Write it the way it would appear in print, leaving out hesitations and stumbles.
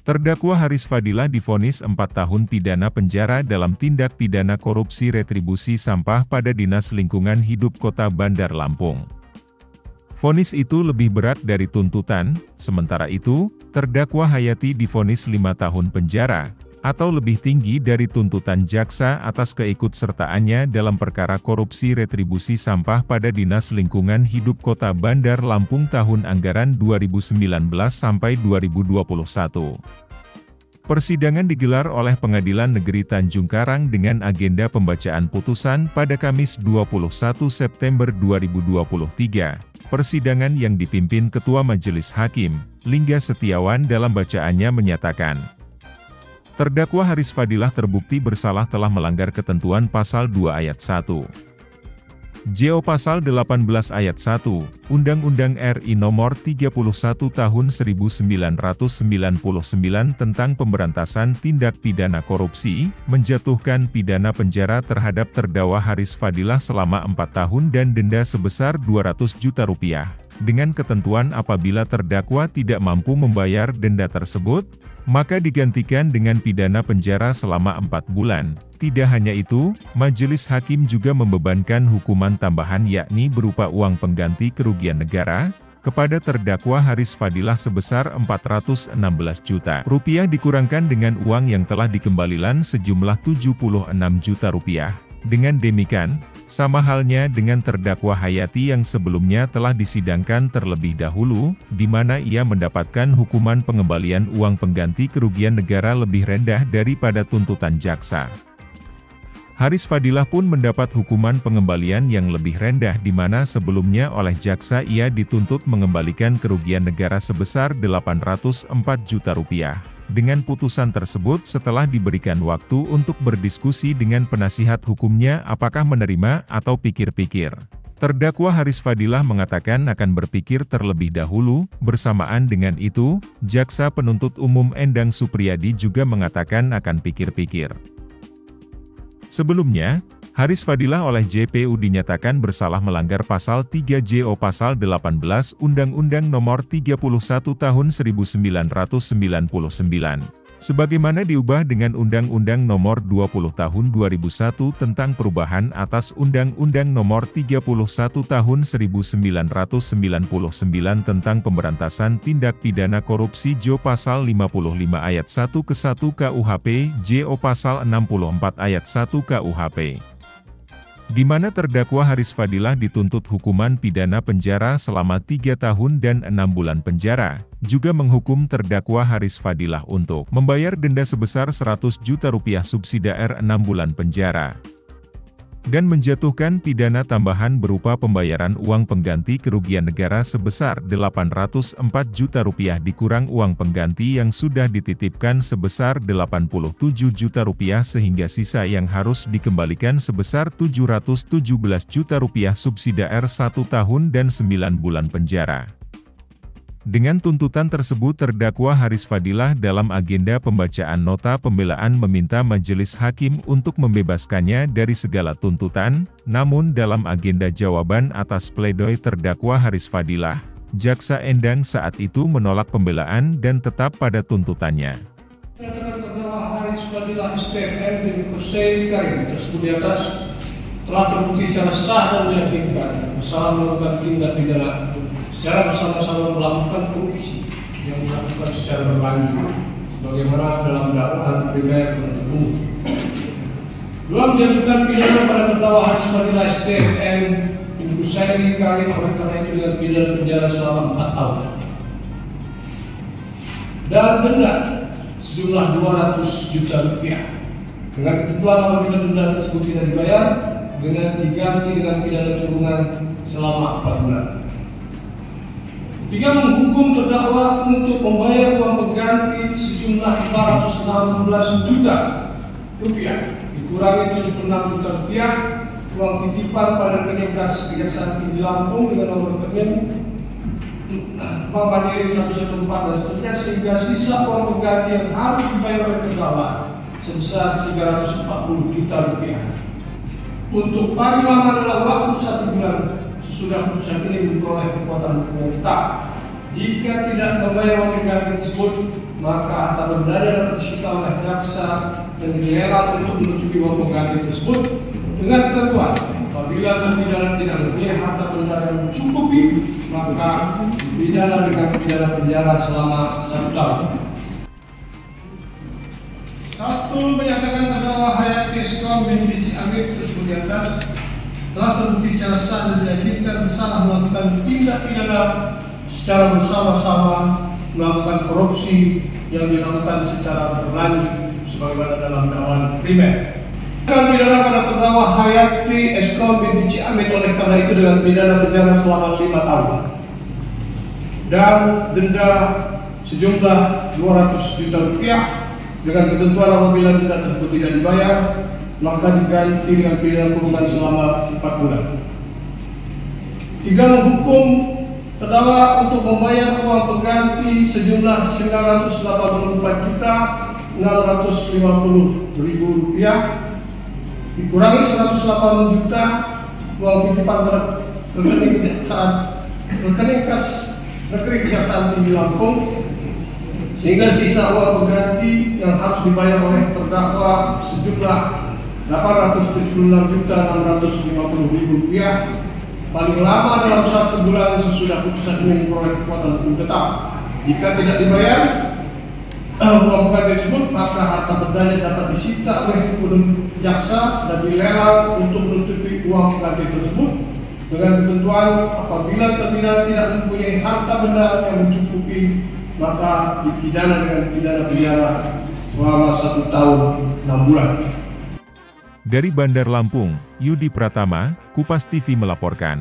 Terdakwa Haris Fadilah divonis 4 tahun pidana penjara dalam tindak pidana korupsi retribusi sampah pada Dinas Lingkungan Hidup Kota Bandar Lampung. Vonis itu lebih berat dari tuntutan, sementara itu, terdakwa Hayati divonis 5 tahun penjara, atau lebih tinggi dari tuntutan jaksa atas keikutsertaannya dalam perkara korupsi retribusi sampah pada Dinas Lingkungan Hidup Kota Bandar Lampung tahun anggaran 2019 sampai 2021. Persidangan digelar oleh Pengadilan Negeri Tanjung Karang dengan agenda pembacaan putusan pada Kamis 21 September 2023. Persidangan yang dipimpin Ketua Majelis Hakim, Lingga Setiawan dalam bacaannya menyatakan, terdakwa Haris Fadilah terbukti bersalah telah melanggar ketentuan Pasal 2 Ayat 1. JO Pasal 18 Ayat 1, Undang-Undang RI Nomor 31 Tahun 1999 tentang Pemberantasan Tindak Pidana Korupsi, menjatuhkan pidana penjara terhadap terdakwa Haris Fadilah selama 4 tahun dan denda sebesar Rp200 juta. Dengan ketentuan apabila terdakwa tidak mampu membayar denda tersebut, maka digantikan dengan pidana penjara selama 4 bulan. Tidak hanya itu, Majelis Hakim juga membebankan hukuman tambahan yakni berupa uang pengganti kerugian negara, kepada terdakwa Haris Fadilah sebesar Rp416 juta dikurangkan dengan uang yang telah dikembalikan sejumlah Rp76 juta. Dengan demikian, sama halnya dengan terdakwa Hayati yang sebelumnya telah disidangkan terlebih dahulu, di mana ia mendapatkan hukuman pengembalian uang pengganti kerugian negara lebih rendah daripada tuntutan jaksa. Haris Fadilah pun mendapat hukuman pengembalian yang lebih rendah di mana sebelumnya oleh jaksa ia dituntut mengembalikan kerugian negara sebesar Rp804 juta. Dengan putusan tersebut setelah diberikan waktu untuk berdiskusi dengan penasihat hukumnya apakah menerima atau pikir-pikir. Terdakwa Haris Fadilah mengatakan akan berpikir terlebih dahulu, bersamaan dengan itu, jaksa penuntut umum Endang Supriyadi juga mengatakan akan pikir-pikir. Sebelumnya, Haris Fadilah oleh JPU dinyatakan bersalah melanggar Pasal 3 JO Pasal 18 Undang-Undang Nomor 31 Tahun 1999, sebagaimana diubah dengan Undang-Undang Nomor 20 Tahun 2001 tentang perubahan atas Undang-Undang Nomor 31 Tahun 1999 tentang Pemberantasan Tindak Pidana Korupsi JO Pasal 55 Ayat 1 ke 1 KUHP JO Pasal 64 Ayat 1 KUHP. Di mana terdakwa Haris Fadilah dituntut hukuman pidana penjara selama 3 tahun dan 6 bulan penjara, juga menghukum terdakwa Haris Fadilah untuk membayar denda sebesar Rp100 juta subsidiar 6 bulan penjara, dan menjatuhkan pidana tambahan berupa pembayaran uang pengganti kerugian negara sebesar Rp804 juta dikurang uang pengganti yang sudah dititipkan sebesar Rp87 juta sehingga sisa yang harus dikembalikan sebesar Rp717 juta subsidiar 1 tahun dan 9 bulan penjara. Dengan tuntutan tersebut terdakwa Haris Fadilah dalam agenda pembacaan nota pembelaan meminta Majelis Hakim untuk membebaskannya dari segala tuntutan, namun dalam agenda jawaban atas pledoi terdakwa Haris Fadilah, Jaksa Endang saat itu menolak pembelaan dan tetap pada tuntutannya. Terdakwa Haris Fadilah STM dan Hussein Karim tersebut di atas telah terbukti secara sah dan meyakinkan bersalah melakukan tindak pidana secara bersama-sama melakukan korupsi yang dilakukan secara berlanjut sebagaimana dalam dakwaan primer penuntut umum. Dua menjatuhkan pidana pada terdakwa Haris Fadilah STM dan Hussein Karim oleh karena itu dengan pidana penjara selama 4 tahun dan denda sejumlah Rp200 juta dengan ketentuan apabila denda tersebut tidak dibayar dengan diganti dengan pidana kurungan selama 4 bulan. 3. Menghukum terdakwa untuk membayar uang pengganti sejumlah Rp416 juta dikurangi Rp76 juta uang titipan pada rekening kas Kejaksaan Tinggi Lampung dengan nomor rekening Bank Mandiri 114 dan seterusnya sehingga sisa uang pengganti yang harus dibayar oleh terdakwa sebesar Rp340 juta. Untuk paling lama dalam waktu 1 bulan sesudah putusan ini memperoleh kekuatan hukum yang tetap. Jika tidak membayar uang pengganti tersebut, maka harta bendanya dapat disita oleh jaksa dan dilelang untuk menutupi uang pengganti tersebut dengan ketentuan apabila terpidana tidak mempunyai harta benda yang mencukupi, maka pidana dengan pidana penjara selama 1 tahun. 1. Menyatakan terdakwa Hayati Eskom binti Ciamik tersebut di atas telah terbukti secara sah dan diyakinkan bersalah melakukan tindak pidana secara bersama-sama melakukan korupsi yang dilakukan secara berlanjut sebagaimana dalam dakwaan primer. Pidana pada terdakwa Hayati Eskom binti Ciamik oleh karena itu dengan pidana penjara selama 5 tahun dan denda sejumlah 200 juta rupiah dengan ketentuan apabila denda tersebut tidak dibayar maka diganti dengan pidana kurungan selama 4 bulan. 3. Menghukum terdakwa untuk membayar uang pengganti sejumlah 984.650.000 rupiah dikurangi 180 juta uang titipan rekening Kejaksaan Tinggi Lampung sehingga sisa uang pengganti yang harus dibayar oleh terdakwa sejumlah 876.650.000 rupiah paling lama dalam 1 bulan sesudah putusan ini memperoleh kekuatan hukum tetap. Jika tidak dibayar uang pengganti tersebut, maka harta bendanya dapat disita oleh jaksa dan dilelang untuk menutupi uang pengganti tersebut dengan ketentuan apabila terpidana tidak mempunyai harta benda yang mencukupi, maka dipidana dengan pidana penjara selama 1 tahun 6 bulan. Dari Bandar Lampung, Yudi Pratama, Kupas TV melaporkan.